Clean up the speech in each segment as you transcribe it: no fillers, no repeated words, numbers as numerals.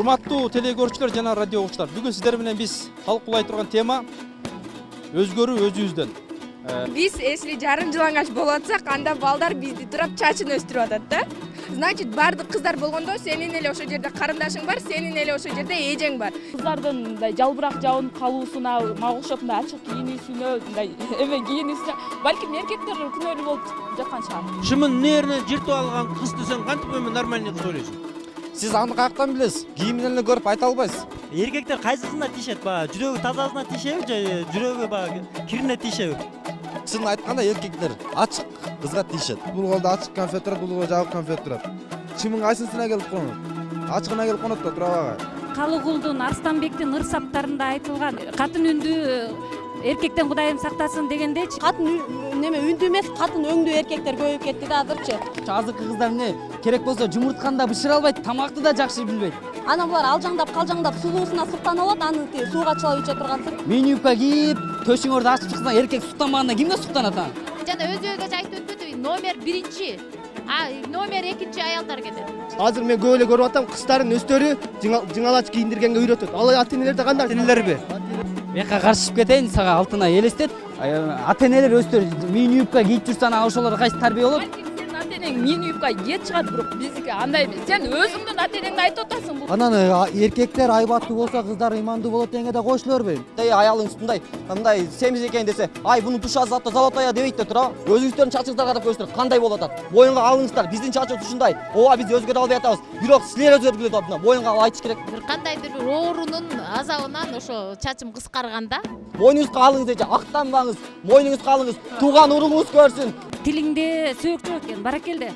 Урматтуу телекөрүүчүлөр жана радио угуучулар, бүгүн сиздер менен биз талкуулай турган тема өзгөрүү өзүбүздөн. Биз если жарым жылаңач болуп атсак, анда балдар бизди турап чачын өстүрүп атат да. Значит, бардык кыздар болгондо сенин эле ошол жерде карындашың бар, сенин эле ошол жерде эжең бар. Кыздардын мындай жалбырак жабынып калуусуна, мага окшоп мындай ачык кийинүүсүнө, мындай эме кийинүүсүнө балким эркектер күнөөлүү болуп жаткан шаар. Шымын нервине жыртып алган кызды сен кантип эми нормальный кыз ойлойсуң? Сиз аны каяктан билесиз? Кийиминен эле көрүп айта албайсыз. Эркектер кайсысына тиешет, баягы жүрөгү тазасына тиешеби же жүрөгү баягы кирине тиешеби? Чынын айтканда эркектер ачык кызга тиешет. Бул колдо ачык конфет турат, бул колдо жабык конфет турат. Чымын кайсысына келип конот? Ачыгына келип конот да турабагы. Калыгулдун, Арстанбектин ыр саптарында айтылган катын үндүү эркектен Кудайым сактасын дегендечи. Катын неме үндүү эмес, катын өңдүү эркектер көбөйүп кетти да азырчы. Азыркы кыздар эмне керек болсо жумуртканы да бышыра албайт, тамакты да жакшы билбейт. Анан булар алжаңдап, калжаңдап сулуусуна суктанып алат, аны сууга чылап иче тургансың. Мини юбка кийип, төшүңөрдү ачып чыксаң, эркек суктанбаганда кимге суктанат аны? Жана өзү айтып өтпөдүбү, номер 1, номер 2 аялдар кетет. Азыр мен көп эле көрүп атам, кыздардын өздөрү жыңалач кийиндиргенге үйрөтөт. Ал ата-энелерде кандай? Ата-энелерби? Мека каршышып кетейин, сага алтына элестет. Ата-энелер өздөрү мини юбка кийип жүрсө, ана ошолор кайсы тарбия болот? Ата-энең мини юбка кийет чыгат, бирок биздики андай эмес. Сен өзүңдүн ата-энеңди айтып атасың бул. Анан эркектер айбаттуу болсо, кыздар ыймандуу болот дегенге да кошулорбу? Аялың үстүндай, мындай семиз экен десе, ай бунун душа заты золотая дебейт да тура. Өзүңүздөрдүн чачыңыздарга карап көрсөңүздөр, кандай болуп атат? Боюнга алыңыздар, биздин чачыбыз ушундай. Ооба биз өзгөрө албай атабыз. Бирок силер өзгөргүлө атат. Боюнга алып айтыш керек. Бир кандайдыр бир оорунун азабынан ошо чачым кыскарганда, Мойнуңузга алыңыз эже, актанбаңыз, мойнуңузга алыңыз, тууган уругуңуз көрсүн. Тилиңде сөөк жок экен, баракелде.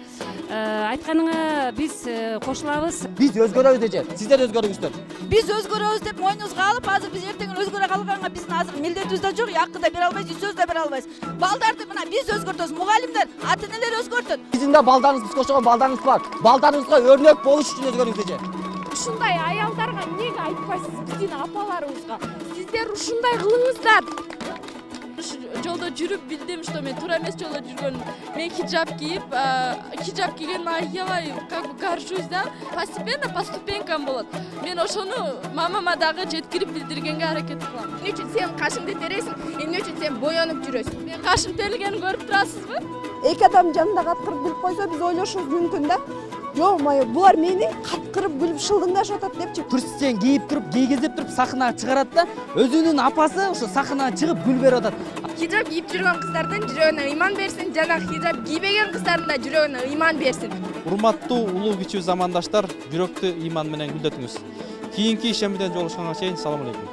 Айтканыңа биз кошулабыз. Биз өзгөрөбүз эже, сиздер өзгөрүңүздөр. Биз өзгөрөбүз деп мойнубузга алып, азыр биз эртең өзгөрө калганга биздин азыр милдетибиз да жок, акы да бере албайбыз, сөз да бере албайбыз. Балдарды мына биз өзгөртөбүз, мугалимдер, ата-энелер өзгөртөт. Биздин да балдарыбыз, биз кошогон балдарыбыз бар. Балдарыбызга өрнөк болуш үчүн өзгөрүңүз эже. Ушундай аялдарга эмнеге айтпайсыз биздин апаларыбызга? Сиздер ушундай кылыңыздар. Жолдо жүрүп билдим, что мен туура эмес жолдо жүргөнүм. Мен хиджаб кийгенин аябай как бы горжусь да. Постепенно по ступенькам болот. Мен ошону мамама дагы жеткирип билдиргенге аракет кылам. Эмне үчүн сен кашыңды тересиң? Эмне үчүн сен боёнуп жүрөсүң? Мен кашым терилгенин көрүп турасызбы? Эки адам жанында каткырып күлүп койсо биз ойлошубуз мүмкүн да. Жок-мое, булар мени каткырып күлүп шылдыңдашып атат депчи. Турстен кийип туруп, кийгизип туруп сахнага чыгарат да, өзүнүн апасы ошо сахнага чыгып гүл берип атат. Хиджаб кийип жүргөн кыздардын жүрөгүнө ыйман берсин, жана хиджаб кийбеген кыздардын да жүрөгүнө ыйман берсин. Урматтуу улуу кичүү замандаштар, жүрөктү ыйман менен гүлдөтүңүз. Кийинки ишемден жолугушканга чейин салам алейкум.